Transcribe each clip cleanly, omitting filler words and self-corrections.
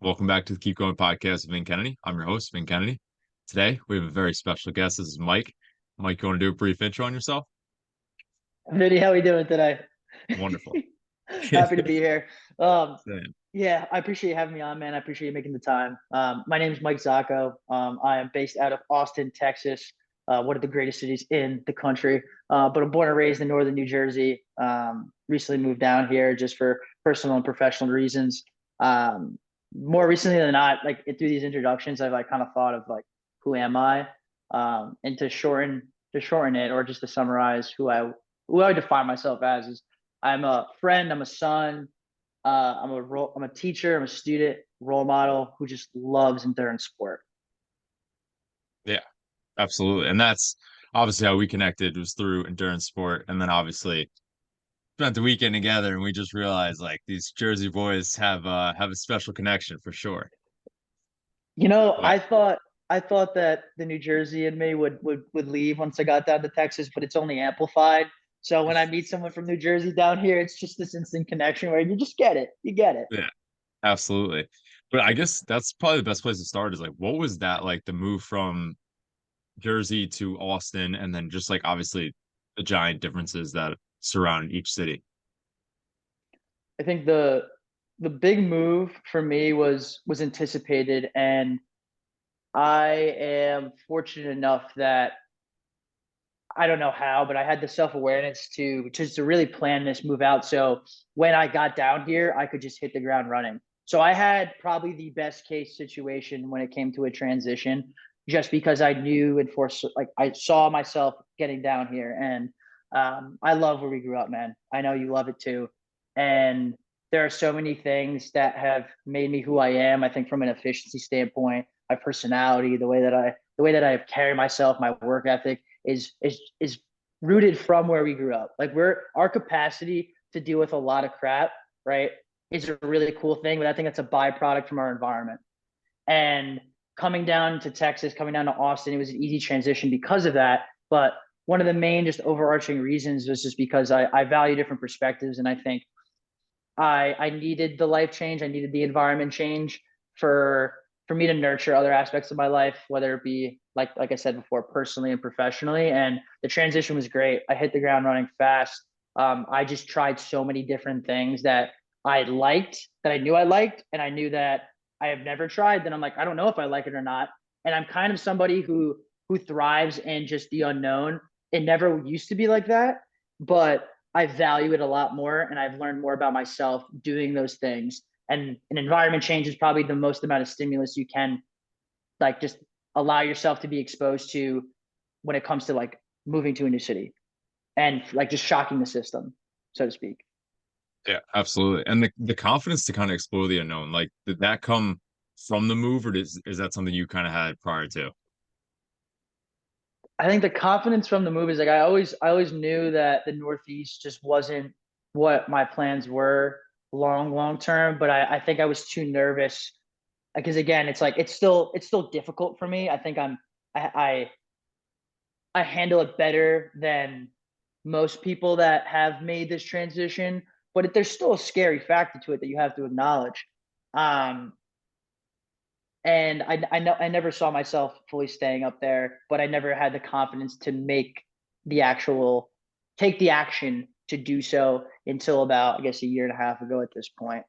Welcome back to the Keep Going podcast with Vin Kennedy. I'm your host, Vin Kennedy. Today, we have a very special guest. This is Mike. Mike, you want to do a brief intro on yourself? Vinny, how we doing today? Wonderful. Happy to be here. Um, Same. yeah, I appreciate you having me on, man. I appreciate you making the time. My name is Mike Zacco. I am based out of Austin, Texas, one of the greatest cities in the country. But I'm born and raised in northern New Jersey. Recently moved down here just for personal and professional reasons. More recently than not, like through these introductions, I've like kind of thought of like, who am I? And to shorten it, or just to summarize who I define myself as is I'm a friend, I'm a son, I'm a teacher, I'm a student, role model who just loves endurance sport. Yeah, absolutely. And that's obviously how we connected was through endurance sport. And then obviously spent the weekend together and we just realized like these Jersey boys have a special connection for sure. You know, But I thought that the New Jersey in me would leave once I got down to Texas, but it's only amplified. So when I meet someone from New Jersey down here, it's just this instant connection where you just get it. You get it. yeah, absolutely. But I guess that's probably the best place to start is like what was that like the move from Jersey to Austin, and then just like obviously the giant differences that surround each city. I think the big move for me was anticipated, and I am fortunate enough that I don't know how, but I had the self awareness to just to really plan this move out. So when I got down here, I could just hit the ground running. So I had probably the best case situation when it came to a transition, just because I knew and for like I saw myself getting down here, and I love where we grew up, man. I know you love it too, and there are so many things that have made me who I am. I think from an efficiency standpoint, my personality, the way that I have carried myself, my work ethic is rooted from where we grew up. Like our capacity to deal with a lot of crap, right, is a really cool thing. But I think that's a byproduct from our environment. And coming down to Texas, coming down to Austin, it was an easy transition because of that. But one of the main just overarching reasons was just because I value different perspectives, and I think I needed the life change. I needed the environment change for for me to nurture other aspects of my life, whether it be like I said before, personally and professionally. And the transition was great. I hit the ground running fast. I just tried so many different things that I liked, that I knew I liked, and I knew that I have never tried. Then I'm like, I don't know if I like it or not. And I'm kind of somebody who thrives in just the unknown. It never used to be like that, but I value it a lot more, and I've learned more about myself doing those things. And an environment change is probably the most amount of stimulus you can like just allow yourself to be exposed to when it comes to like moving to a new city and like just shocking the system, so to speak. Yeah, absolutely. And the confidence to kind of explore the unknown, like did that come from the move, or is that something you kind of had prior to? I think the confidence from the move is like I always knew that the Northeast just wasn't what my plans were long term, but I think I was too nervous because again, it's like it's still difficult for me. I think I I handle it better than most people that have made this transition, but there's still a scary factor to it that you have to acknowledge. Um, and I know I never saw myself fully staying up there, but I never had the confidence to make the actual take the action to do so until about I guess a year and a half ago at this point.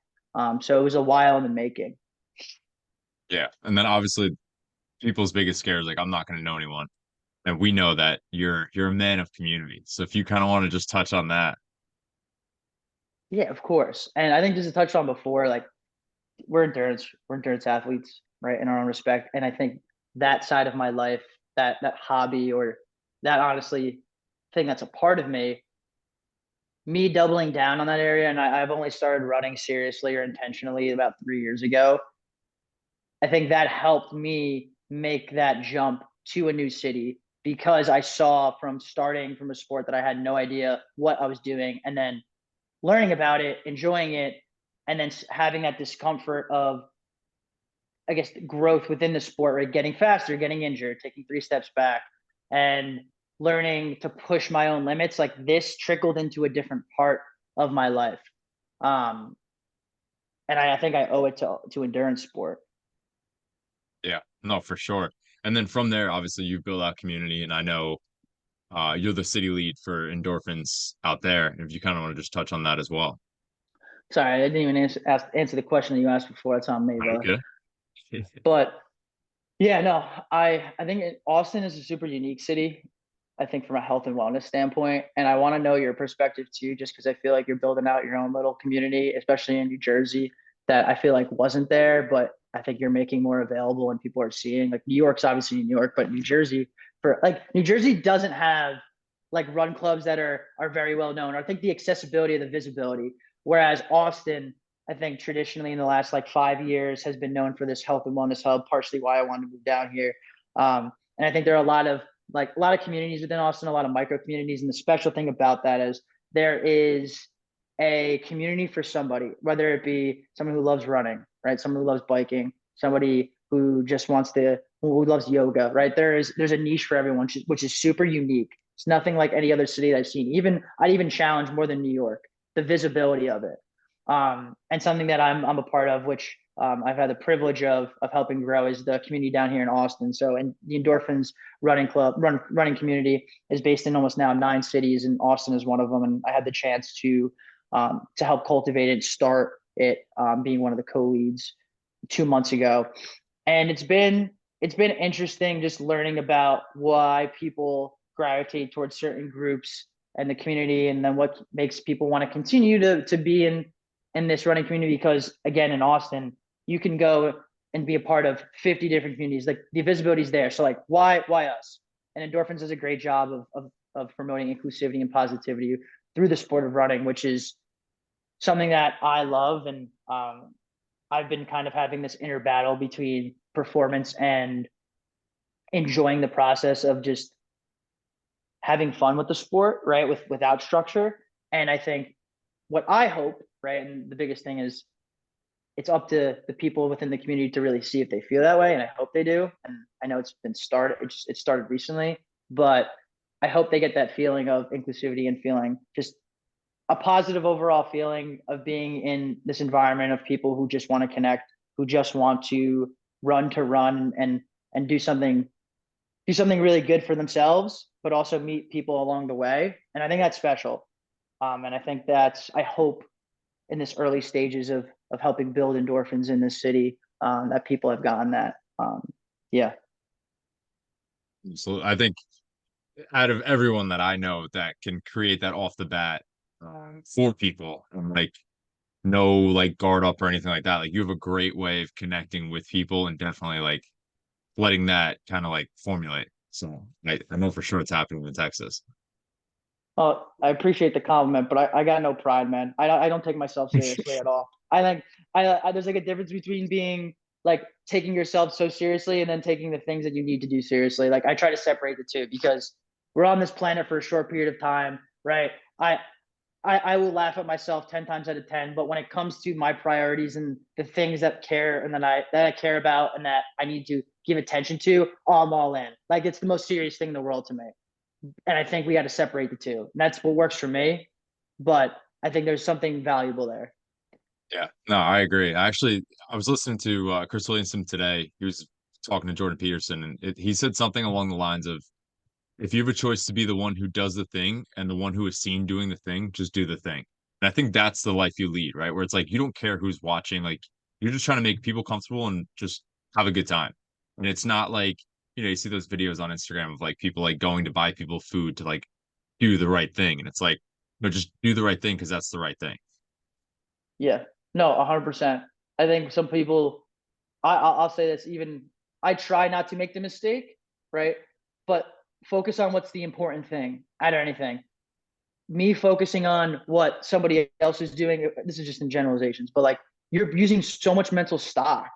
So it was a while in the making. Yeah. And then obviously people's biggest scare is like, I'm not going to know anyone. And we know that you're a man of community. So if you kind of want to just touch on that. Yeah, of course. And I think just to touch on before, like we're endurance athletes, right, in our own respect. And I think that side of my life, that hobby, or that honestly thing that's a part of me doubling down on that area, and I've only started running seriously or intentionally about 3 years ago. I think that helped me make that jump to a new city because I saw from starting from a sport that I had no idea what I was doing, and then learning about it, enjoying it, and then having that discomfort of, I guess, growth within the sport, right? Getting faster, getting injured, taking 3 steps back, and learning to push my own limits. Like this trickled into a different part of my life. Um, And I think I owe it to endurance sport. Yeah, no, for sure. And then from there, obviously, you build out community, and I know you're the city lead for endorphins out there. If you kind of want to just touch on that as well. Sorry, I didn't even answer the question that you asked before. That's on me, brother. Okay. But yeah, no, I think Austin is a super unique city. I think from a health and wellness standpoint, and I want to know your perspective too, just because I feel like you're building out your own little community, especially in New Jersey, that I feel like wasn't there, but I think you're making more available and people are seeing. Like New York's obviously New York, but New Jersey for like New Jersey doesn't have like run clubs that are very well known. Or I think the accessibility of the visibility, whereas Austin I think traditionally in the last like 5 years has been known for this health and wellness hub, partially why I wanted to move down here. And I think there are a lot of communities within Austin, a lot of micro communities. And the special thing about that is there is a community for somebody, whether it be someone who loves running, right? Someone who loves biking, somebody who just wants to, who loves yoga, right? There's a niche for everyone, which is super unique. It's nothing like any other city that I've seen. I'd even challenge more than New York, the visibility of it. And something that I'm a part of, which I've had the privilege of helping grow, is the community down here in Austin. So, and the Endorphins running community is based in almost now 9 cities, and Austin is one of them. And I had the chance to help cultivate it, and start it, being one of the co-leads 2 months ago. And it's been interesting just learning about why people gravitate towards certain groups and the community, and then what makes people want to continue to be in this running community. Because again, in Austin, you can go and be a part of 50 different communities. Like the visibility is there. So like, why us? And Endorphins does a great job of promoting inclusivity and positivity through the sport of running, which is something that I love. And I've been kind of having this inner battle between performance and enjoying the process of just having fun with the sport, right? Without structure. And I think what I hope, right, and the biggest thing is it's up to the people within the community to really see if they feel that way, and I hope they do. And I know it's been started, it started recently, but I hope they get that feeling of inclusivity and feeling just a positive overall feeling of being in this environment of people who just want to connect, who just want to run and do something really good for themselves, but also meet people along the way. And I think that's special. And I think I hope in this early stages of helping build endorphins in this city, that people have gotten that. Yeah. So I think out of everyone that I know that can create that off the bat for people, and like no like guard up or anything like that, like you have a great way of connecting with people and definitely like letting that kind of like formulate. So I know for sure it's happening in Texas. Oh, I appreciate the compliment, but I got no pride, man. I don't take myself seriously at all. I think there's like a difference between being like taking yourself so seriously and then taking the things that you need to do seriously. Like I try to separate the two, because we're on this planet for a short period of time, right? I I will laugh at myself 10 times out of 10, but when it comes to my priorities and the things that I care about and that I need to give attention to, I'm all in. Like it's the most serious thing in the world to me. And I think we got to separate the two. And that's what works for me. But I think there's something valuable there. Yeah, no, I agree. I was listening to Chris Williamson today. He was talking to Jordan Peterson, and he said something along the lines of, if you have a choice to be the one who does the thing and the one who is seen doing the thing, just do the thing. And I think that's the life you lead, right? Where it's like you don't care who's watching, like you're just trying to make people comfortable and just have a good time. And it's not like, you see those videos on Instagram of like people like going to buy people food to like do the right thing. And it's like, no, just do the right thing because that's the right thing. Yeah. No, 100%. I think some people, I'll say this, even I try not to make the mistake, right? But focus on what's the important thing out of anything. Me focusing on what somebody else is doing, this is just in generalizations, but like you're using so much mental stock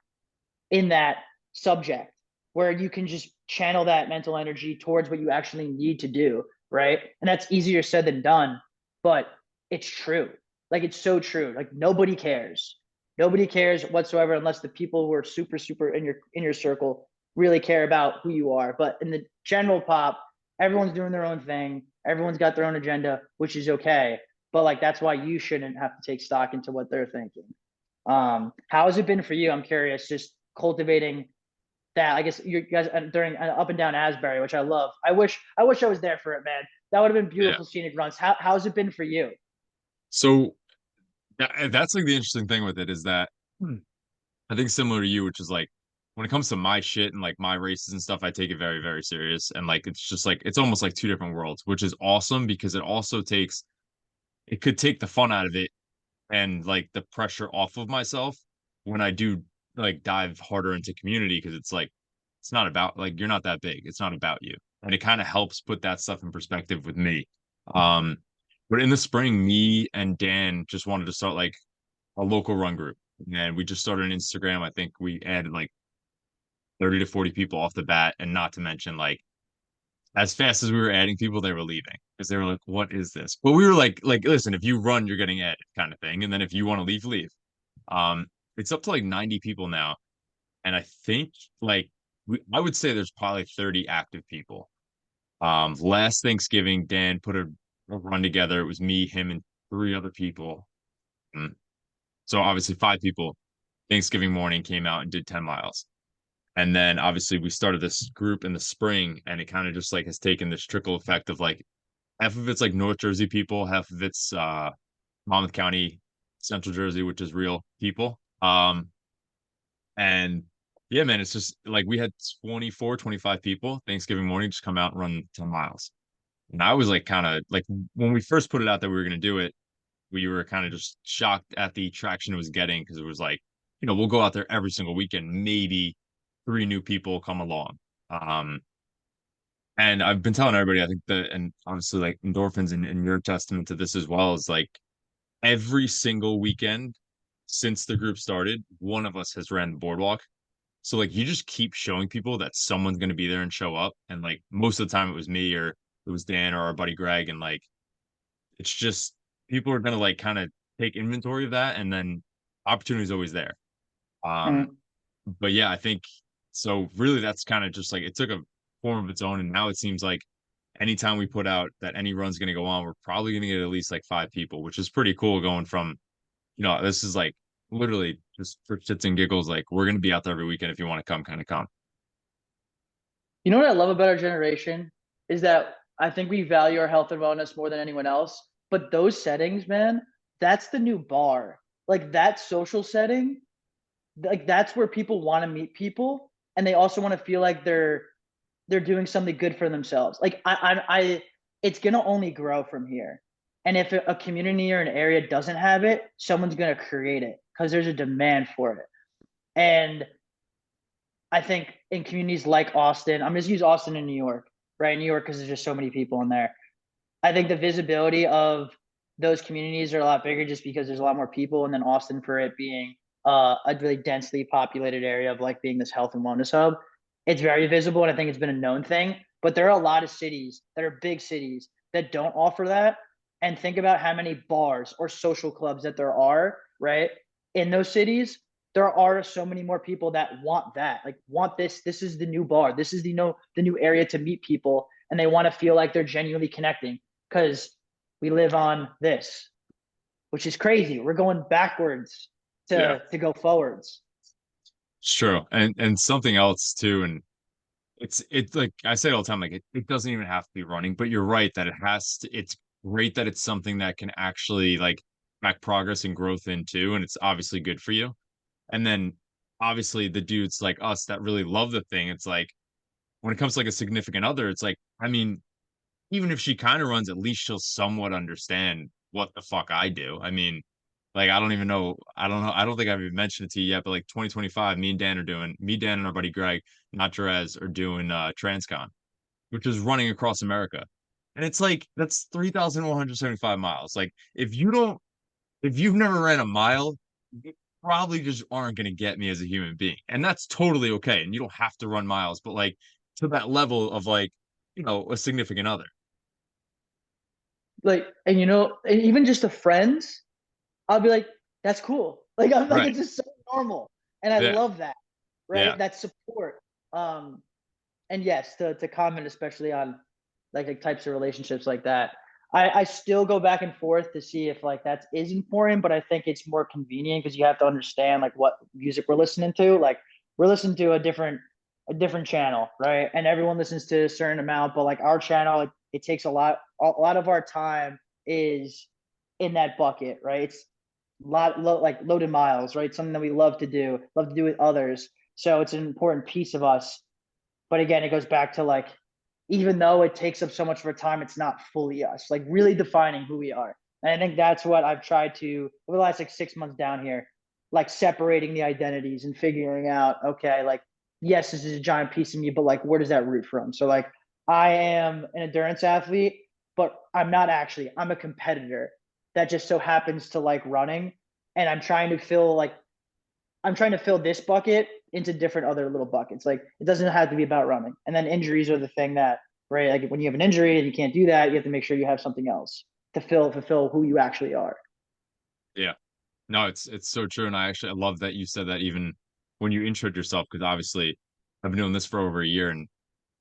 in that subject where you can just channel that mental energy towards what you actually need to do, right? And that's easier said than done, but it's true. Like it's so true. Like nobody cares. Nobody cares whatsoever unless the people who are super super in your circle really care about who you are. But in the general pop, everyone's doing their own thing. Everyone's got their own agenda, which is okay. But like that's why you shouldn't have to take stock into what they're thinking. How has it been for you? I'm curious, just cultivating that. I guess you guys during up and down Asbury, which I love. I wish I was there for it, man. That would have been Yeah. beautiful scenic runs. How's it been for you? So that's like the interesting thing with it is that I think similar to you, which is like when it comes to my shit and like my races and stuff, I take it very, very serious. And like it's just like it's almost like two different worlds, which is awesome because it also takes it could take the fun out of it and like the pressure off of myself when I do like dive harder into community because it's like it's not about like you're not that big. It's not about you. And it kind of helps put that stuff in perspective with me. Um, but in the spring, me and Dan just wanted to start like a local run group. And we just started an Instagram. I think we added like 30 to 40 people off the bat. And not to mention, like, as fast as we were adding people, they were leaving because they were like, what is this? But we were like, listen, if you run, you're getting added kind of thing. And then if you want to leave, leave. Um, it's up to like 90 people now. And I think like I would say there's probably 30 active people. Last Thanksgiving, Dan put a run together. It was me, him, and three other people. Mm. So obviously five people. Thanksgiving morning came out and did 10 miles. And then obviously we started this group in the spring and it kind of just like has taken this trickle effect of like half of it's like North Jersey people, half of it's Monmouth County, Central Jersey, which is real people. And yeah, man, it's just like we had 24, 25 people Thanksgiving morning just come out and run 10 miles. And I was like kind of like when we first put it out that we were going to do it, we were kind of just shocked at the traction it was getting because it was like, we'll go out there every single weekend, maybe three new people come along. Um, and I've been telling everybody, I think that, and obviously like endorphins and your testament to this as well is like every single weekend since the group started, one of us has ran the boardwalk. So like you just keep showing people that someone's going to be there and show up. And like most of the time it was me or it was Dan or our buddy Greg. And like it's just people are going to like kind of take inventory of that and then opportunity is always there. Um, Mm. but yeah, I think so. Really, that's kind of just like it took a form of its own, and now it seems like anytime we put out that any run's going to go on, we're probably going to get at least like five people, which is pretty cool. Going from this is like literally just for shits and giggles, like we're going to be out there every weekend if you want to come, kind of come. You know what I love about our generation is that I think we value our health and wellness more than anyone else. But those settings, man, that's the new bar. Like that social setting, like that's where people want to meet people, and they also want to feel like they're doing something good for themselves. Like it's gonna only grow from here. And if a community or an area doesn't have it, someone's gonna create it because there's a demand for it. And I think in communities like Austin, I'm just use Austin in New York, right? New York because there's just so many people in there. I think the visibility of those communities are a lot bigger just because there's a lot more people, and then Austin for it being a really densely populated area of like being this health and wellness hub, it's very visible, and I think it's been a known thing. But there are a lot of cities that are big cities that don't offer that, and think about how many bars or social clubs that there are, right? In those cities, there are so many more people that want that, like want this. This is the new bar. This is the new area to meet people, and they want to feel like they're genuinely connecting because we live on this, which is crazy. We're going backwards Yeah, to go forwards. it's true. And something else too, and it's like I say all the time, like it doesn't even have to be running, but you're right that it has to, it's great that it's something that can actually like track progress and growth into, and it's obviously good for you. And then obviously the dudes like us that really love the thing, it's like when it comes to like a significant other, it's like, I mean, even if she kind of runs, at least she'll somewhat understand what the fuck I do. I mean, like I don't even know. I don't know. I don't think I've even mentioned it to you yet, but like 2025, me, Dan, and our buddy Greg, not Jerez, are doing Transcon, which is running across America. And it's like that's 3,175 miles. Like if you've never ran a mile, you probably just aren't gonna get me as a human being. And that's totally okay. And you don't have to run miles, but like to that level of like, a significant other. Like, and and even just the friends, I'll be like, that's cool. Like, I'm like, Right. it's just so normal. And I Yeah. love that, right? Yeah. That support. And yes, to comment especially on like types of relationships like that. I still go back and forth to see if like that is important, but I think it's more convenient because you have to understand like what music we're listening to. Like we're listening to a different channel, right? And everyone listens to a certain amount, but like our channel, it takes a lot of our time is in that bucket, right? It's like loaded miles, right? Something that we love to do with others. So it's an important piece of us. But again, it goes back to like, even though it takes up so much of our time, it's not fully us, like really defining who we are. And I think that's what I've tried to over the last like 6 months down here, like separating the identities and figuring out, okay, like, yes, this is a giant piece of me, but like, where does that root from? So like, I am an endurance athlete, but I'm a competitor that just so happens to like running. And I'm trying to fill this bucket into different other little buckets. Like it doesn't have to be about running. And then injuries are the thing that, right? Like when you have an injury and you can't do that, you have to make sure you have something else to fulfill who you actually are. Yeah. No, it's so true. And I love that you said that even when you introed yourself, because obviously I've been doing this for over a year and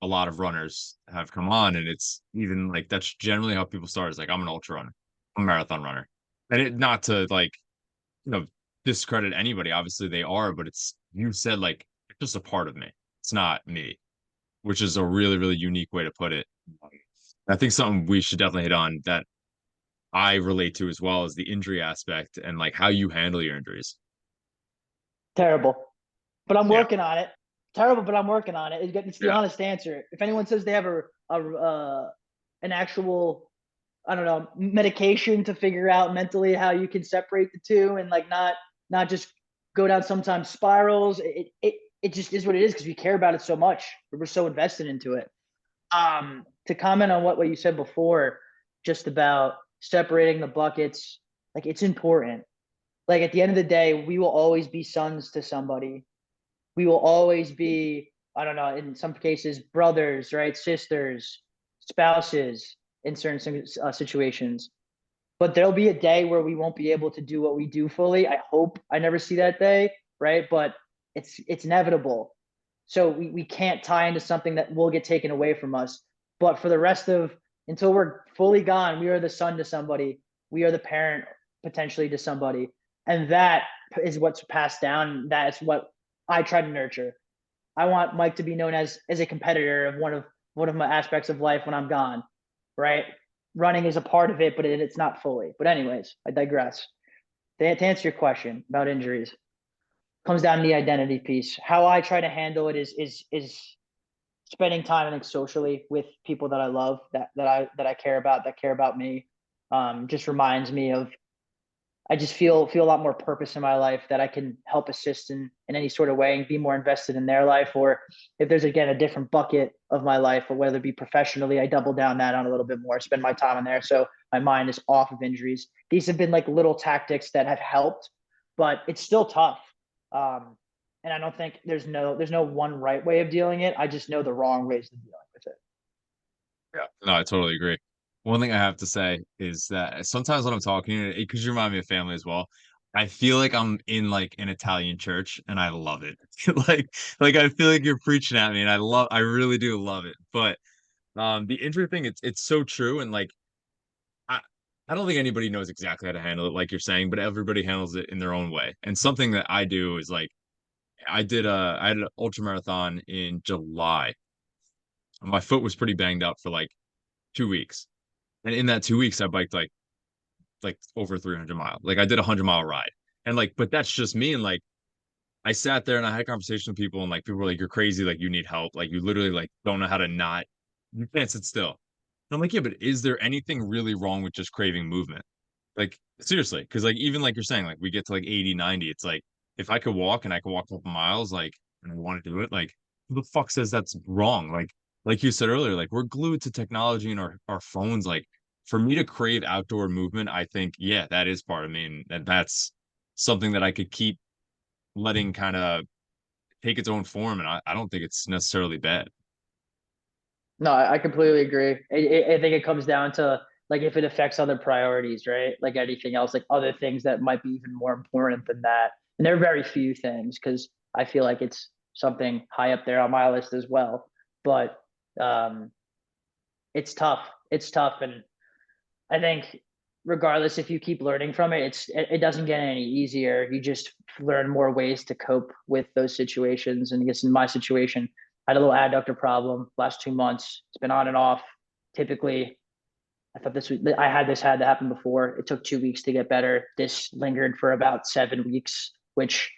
a lot of runners have come on, and it's even like that's generally how people start is like, I'm an ultra runner, I'm a marathon runner. And it not to like, you know, discredit anybody. Obviously they are, but it's you said like it's just a part of me. It's not me, which is a really, really unique way to put it. I think something we should definitely hit on that I relate to as well is the injury aspect and like how you handle your injuries. Terrible, but I'm Yeah. working on it. Terrible, but I'm working on it. It's the Yeah. honest answer. If anyone says they have an actual, I don't know, medication to figure out mentally how you can separate the two and like not just go down sometimes spirals. It just is what it is because we care about it so much. We're so invested into it. To comment on what you said before, just about separating the buckets, like it's important. Like at the end of the day, we will always be sons to somebody. We will always be, I don't know, in some cases, brothers, right? Sisters, spouses in certain situations. But there'll be a day where we won't be able to do what we do fully. I hope I never see that day, right? But it's inevitable. So we can't tie into something that will get taken away from us. But for the rest of until we're fully gone, we are the son to somebody. We are the parent potentially to somebody. And that is what's passed down. That's what I try to nurture. I want Mike to be known as a competitor of one of my aspects of life when I'm gone, right? Running is a part of it, but it's not fully. But anyways, I digress. To answer your question about injuries, comes down to the identity piece. How I try to handle it is spending time I think socially with people that I love, that I care about, that care about me. Just reminds me of I just feel a lot more purpose in my life that I can help assist in any sort of way and be more invested in their life. Or if there's again a different bucket of my life, or whether it be professionally, I double down that on a little bit more, spend my time on there. So my mind is off of injuries. These have been like little tactics that have helped, but it's still tough. Um, and I don't think there's no one right way of dealing it. I just know the wrong ways of dealing with it. Yeah. No, I totally agree. One thing I have to say is that sometimes when I'm talking, because you remind me of family as well, I feel like I'm in like an Italian church and I love it. Like, like I feel like you're preaching at me and I really do love it. But the injury thing, it's so true. And like, I, I don't think anybody knows exactly how to handle it, like you're saying, but everybody handles it in their own way. And something that I do is like, I had an ultra marathon in July. My foot was pretty banged up for like 2 weeks. And in that 2 weeks, I biked like over 300 miles. Like I did a 100-mile ride. And like, but that's just me. And like, I sat there and I had conversations with people, and like people were like, "You're crazy. Like you need help. Like you literally like don't know how to not. You can't sit still." And I'm like, "Yeah, but is there anything really wrong with just craving movement? Like seriously? Because like even like you're saying, like we get to like 80, 90. It's like if I could walk and I could walk a couple miles, like and I want to do it, like who the fuck says that's wrong? Like you said earlier, like we're glued to technology and our phones. Like for me to crave outdoor movement, I think yeah, that is part of me, and that's something that I could keep letting kind of take its own form, and I don't think it's necessarily bad. No, I completely agree. I think it comes down to like if it affects other priorities, right? Like anything else, like other things that might be even more important than that. And there are very few things because I feel like it's something high up there on my list as well. But um, it's tough. It's tough, and I think regardless if you keep learning from it, it doesn't get any easier. You just learn more ways to cope with those situations. And I guess in my situation, I had a little adductor problem last 2 months. It's been on and off. Typically, I thought this had to happen before. It took 2 weeks to get better. This lingered for about 7 weeks, which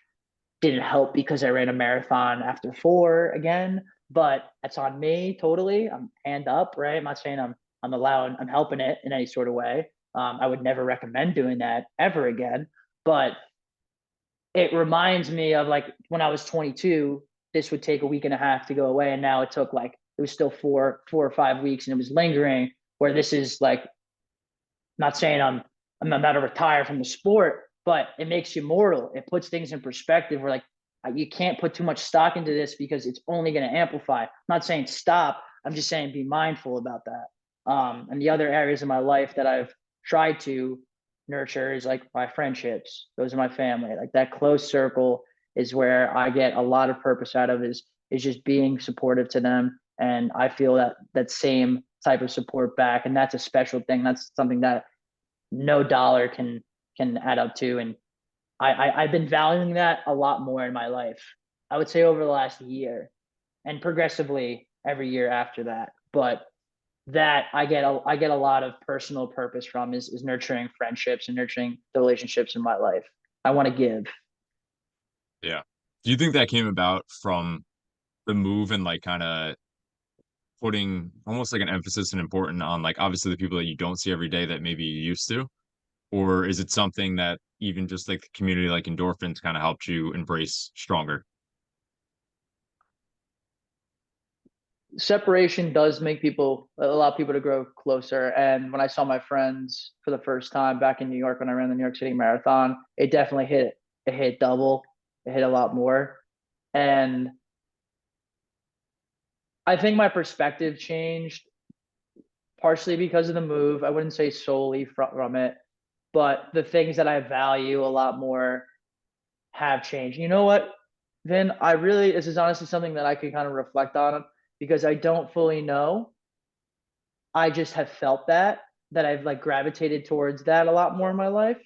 didn't help because I ran a marathon after four again. But that's on me totally. I'm hand up, right? I'm not saying I'm helping it in any sort of way. I would never recommend doing that ever again. But it reminds me of like when I was 22, this would take a week and a half to go away, and now it took like it was still 4 or 5 weeks, and it was lingering. Where this is like, not saying I'm about to retire from the sport, but it makes you mortal. It puts things in perspective. Where like you can't put too much stock into this because it's only going to amplify. I'm not saying stop. I'm just saying be mindful about that. And the other areas of my life that I've tried to nurture is like my friendships. Those are my family. Like that close circle is where I get a lot of purpose out of is just being supportive to them. And I feel that same type of support back. And that's a special thing. That's something that no dollar can add up to. And I've been valuing that a lot more in my life. I would say over the last year and progressively every year after that. But that I get a lot of personal purpose from is nurturing friendships and nurturing the relationships in my life. I want to give. Yeah. Do you think that came about from the move and like kind of putting almost like an emphasis and important on like obviously the people that you don't see every day that maybe you used to? Or is it something that even just like the community like endorphins kind of helped you embrace stronger? Separation does make people allow people to grow closer. And when I saw my friends for the first time back in New York when I ran the New York City Marathon, it definitely hit it hit double. It hit a lot more. And I think my perspective changed partially because of the move. I wouldn't say solely from it, but the things that I value a lot more have changed. You know what, Vin? This is honestly something that I could kind of reflect on because I don't fully know. I just have felt that I've like gravitated towards that a lot more in my life.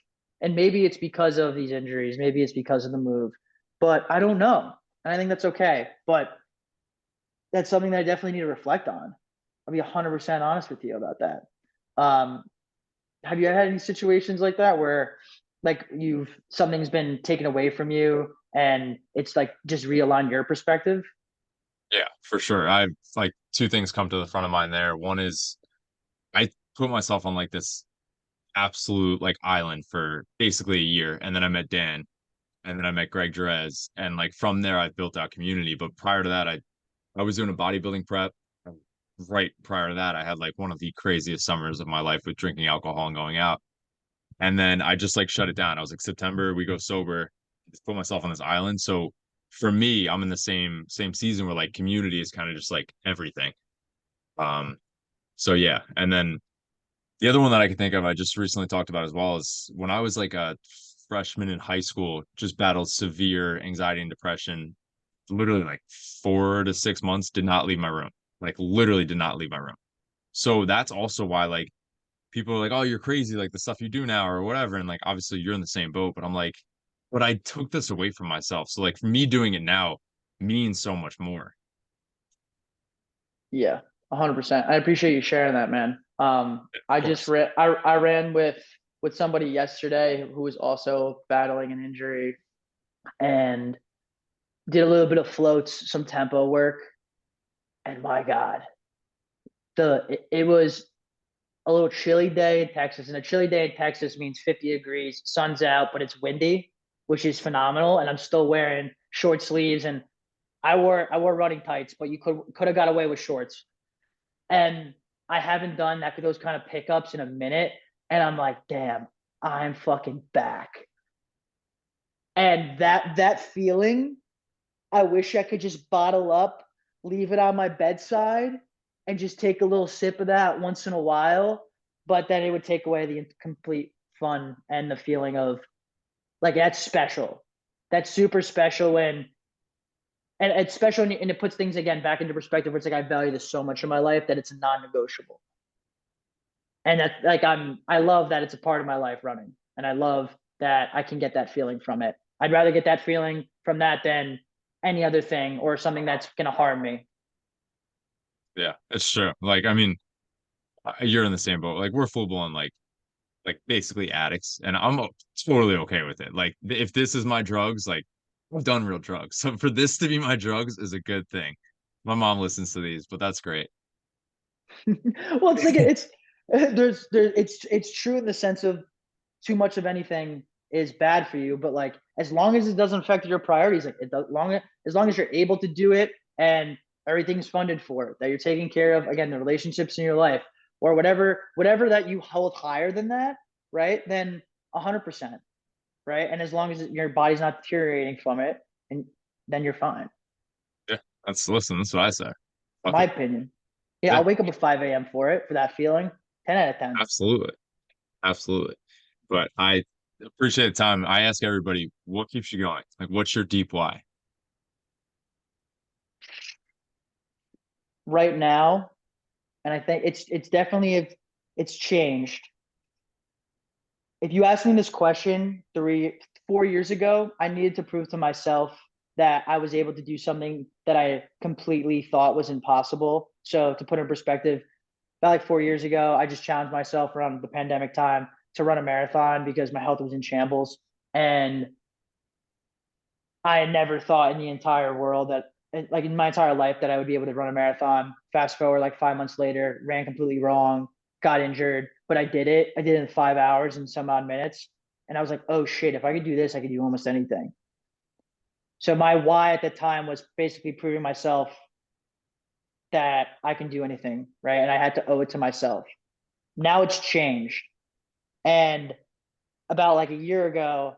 And maybe it's because of these injuries, maybe it's because of the move, but I don't know. And I think that's okay. But that's something that I definitely need to reflect on. I'll be 100% honest with you about that. Um, have you had any situations like that where like you've something's been taken away from you and it's like just realign your perspective? Yeah, for sure. I've like two things come to the front of mind there. One is I put myself on like this absolute like island for basically a year, and then I met Dan, and then I met Greg Jerez, and like from there I've built out community. But prior to that, I was doing a bodybuilding prep. Right prior to that, I had like one of the craziest summers of my life with drinking alcohol and going out. And then I just like shut it down. I was like, September, we go sober, just put myself on this island. So for me, I'm in the same season where like community is kind of just like everything. Um, so yeah. And then the other one that I can think of, I just recently talked about as well, is when I was like a freshman in high school, just battled severe anxiety and depression, literally like 4 to 6 months, did not leave my room. Like literally did not leave my room. So that's also why like people are like, "Oh, you're crazy," like the stuff you do now or whatever. And like obviously you're in the same boat, but I'm like, but I took this away from myself. So like for me doing it now means so much more. Yeah, 100%. I appreciate you sharing that, man. Of course. I ran with somebody yesterday who was also battling an injury and did a little bit of floats, some tempo work, and my God, it was a little chilly day in Texas, and a chilly day in Texas means 50 degrees, sun's out, but it's windy, which is phenomenal. And I'm still wearing short sleeves, and I wore running tights, but you could have got away with shorts. And I haven't done that those kind of pickups in a minute, and I'm like, damn, I'm fucking back. And that feeling, I wish I could just bottle up, leave it on my bedside, and just take a little sip of that once in a while. But then it would take away the complete fun and the feeling of like that's special. That's super special when, and it's special and it puts things again back into perspective. Where it's like I value this so much in my life that it's non-negotiable. And that's like, I love that it's a part of my life running, and I love that I can get that feeling from it. I'd rather get that feeling from that than any other thing or something that's going to harm me. Yeah, it's true. Like, I mean, you're in the same boat. Like, we're full blown like basically addicts, and I'm totally okay with it. Like, if this is my drugs, like I've done real drugs, so for this to be my drugs is a good thing. My mom listens to these, but that's great. Well, it's like it's there's it's true in the sense of too much of anything is bad for you, but like as long as it doesn't affect your priorities, like as long as you're able to do it and everything's funded for it, that you're taking care of, again, the relationships in your life or whatever that you hold higher than that, right? Then 100%, right? And as long as your body's not deteriorating from it, and then you're fine. Yeah, listen, that's what I say. Fuck My it. opinion. Yeah, Yeah, I'll wake up at 5 a.m. for it, for that feeling. 10 out of 10. absolutely. Absolutely. But I appreciate the time. I ask everybody, what keeps you going? Like, what's your deep why? Right now, and I think it's definitely it's changed. If you asked me this question 4 years ago, I needed to prove to myself that I was able to do something that I completely thought was impossible. So to put in perspective, about like 4 years ago, I just challenged myself around the pandemic time to run a marathon because my health was in shambles. And I had never thought in the entire world that, like in my entire life, that I would be able to run a marathon. Fast forward like 5 months later, ran completely wrong, got injured, but I did it. I did it in 5 hours and some odd minutes. And I was like, oh shit, if I could do this, I could do almost anything. So my why at the time was basically proving myself that I can do anything, right? And I had to owe it to myself. Now it's changed. And about like a year ago,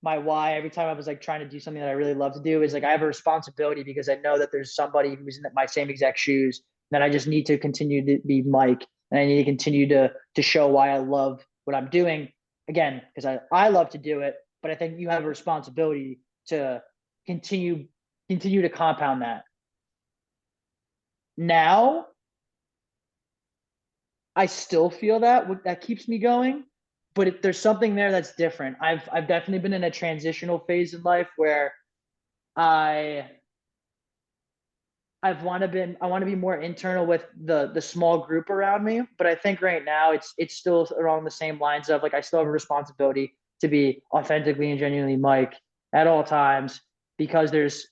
my why every time I was like trying to do something that I really love to do is like I have a responsibility because I know that there's somebody who's in my same exact shoes that I just need to continue to be Mike, and I need to continue to show why I love what I'm doing, again because I love to do it, but I think you have a responsibility to continue continue to compound that. Now I still feel that keeps me going, but there's something there that's different. I've definitely been in a transitional phase in life where I I want to be more internal with the small group around me, but I think right now it's still along the same lines of like I still have a responsibility to be authentically and genuinely Mike at all times, because there's,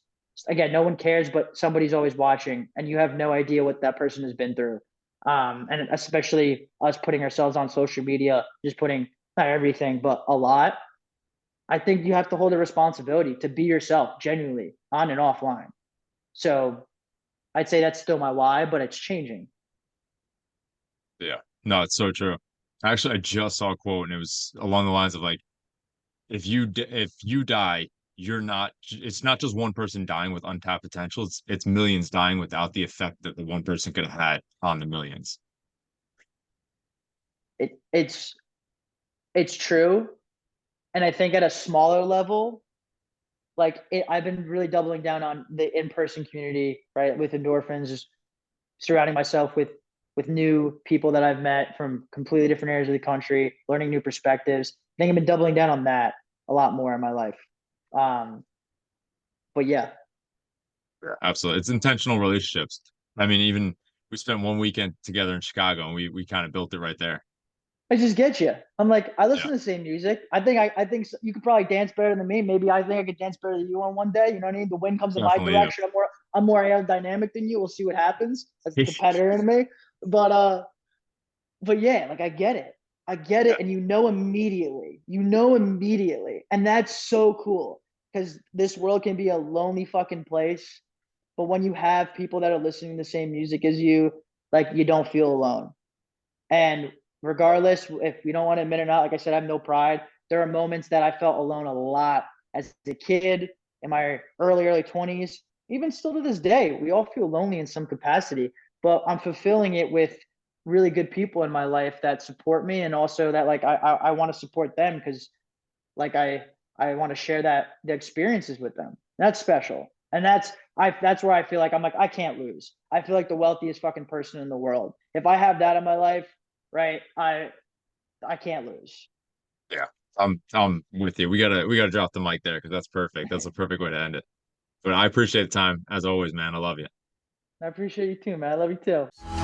again, no one cares, but somebody's always watching, and you have no idea what that person has been through. And especially us putting ourselves on social media, just putting not everything, but a lot. I think you have to hold a responsibility to be yourself genuinely on and offline. So I'd say that's still my why, but it's changing. Yeah. No, it's so true. Actually, I just saw a quote and it was along the lines of like, if you die, you're not, it's not just one person dying with untapped potential. It's millions dying without the effect that the one person could have had on the millions. It it's true, and I think at a smaller level, I've been really doubling down on the in-person community, right? With endorphins, just surrounding myself with new people that I've met from completely different areas of the country, learning new perspectives. I think I've been doubling down on that a lot more in my life. Um, but yeah, Yeah. Absolutely. It's intentional relationships. I mean, even we spent one weekend together in Chicago and we kind of built it right there. I just get you. I'm like, I Yeah, listen to the same music. I think you could probably dance better than me. Maybe I think I could dance better than you on one day. You know what I mean? The wind comes in my definitely you. direction. I'm more aerodynamic than you. We'll see what happens. That's the competitor in me. But yeah, like I get it. I get Yeah. it, and you know immediately. You know immediately, and that's so cool because this world can be a lonely fucking place. But when you have people that are listening to the same music as you, like you don't feel alone. And regardless if we don't want to admit it or not, like I said, I have no pride. There are moments that I felt alone a lot as a kid in my early 20s. Even still to this day, we all feel lonely in some capacity, but I'm fulfilling it with really good people in my life that support me, and also that like I want to support them because like I want to share the experiences with them. That's special. And that's where I feel like I'm like I can't lose. I feel like the wealthiest fucking person in the world. If I have that in my life, right? I can't lose. Yeah. I'm with you. We gotta drop the mic there because that's perfect. That's a perfect way to end it. But I appreciate the time as always, man. I love you. I appreciate you too, man. I love you too.